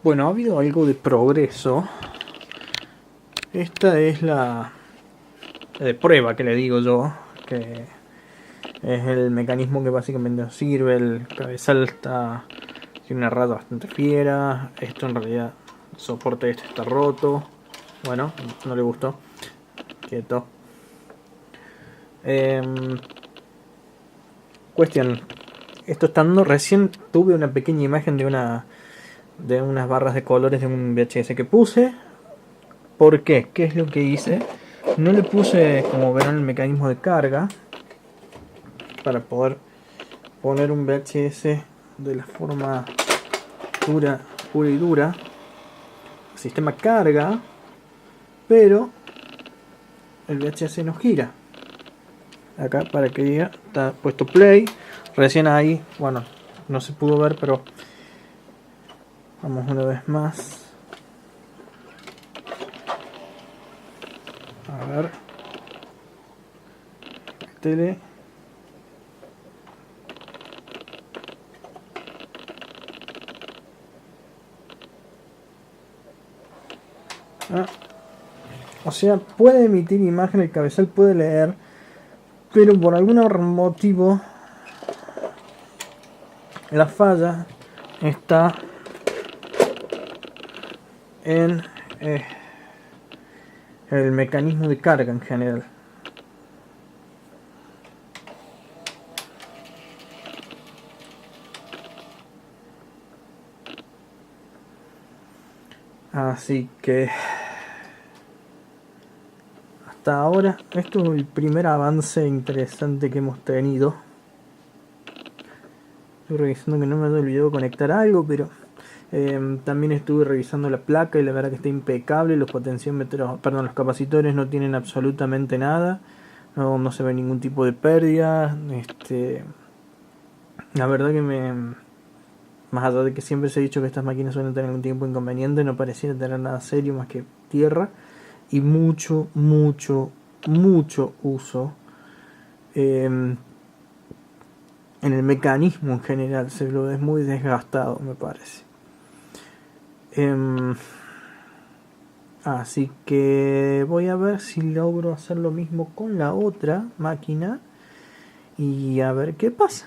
Bueno, ha habido algo de progreso. Esta es la de prueba que le digo yo, que es el mecanismo que básicamente nos sirve. El cabezal tiene una rata bastante fiera. Esto en realidad, el soporte este está roto. Bueno, no le gustó. Quieto. Cuestión. Esto estando, recién tuve una pequeña imagen de unas barras de colores de un VHS que puse. ¿Por qué? ¿Qué es lo que hice? No le puse, como verán, el mecanismo de carga para poder poner un VHS de la forma pura y dura. El sistema carga, pero el VHS no gira. Acá para que diga, está puesto play. Recién ahí, bueno, no se pudo ver, pero vamos una vez más. A ver. Tele. O sea, puede emitir imagen, el cabezal puede leer, pero por algún motivo la falla está en el mecanismo de carga en general. Así que hasta ahora esto es el primer avance interesante que hemos tenido. Estoy revisando que no me haya olvidado conectar algo, pero también estuve revisando la placa y la verdad que está impecable. Los potenciómetros, perdón, los capacitores no tienen absolutamente nada. No se ve ningún tipo de pérdida. La verdad que más allá de que siempre se ha dicho que estas máquinas suelen tener algún tipo inconveniente, no pareciera tener nada serio más que tierra y mucho uso en el mecanismo en general. Se lo es muy desgastado, me parece. Así que voy a ver si logro hacer lo mismo con la otra máquina y a ver qué pasa.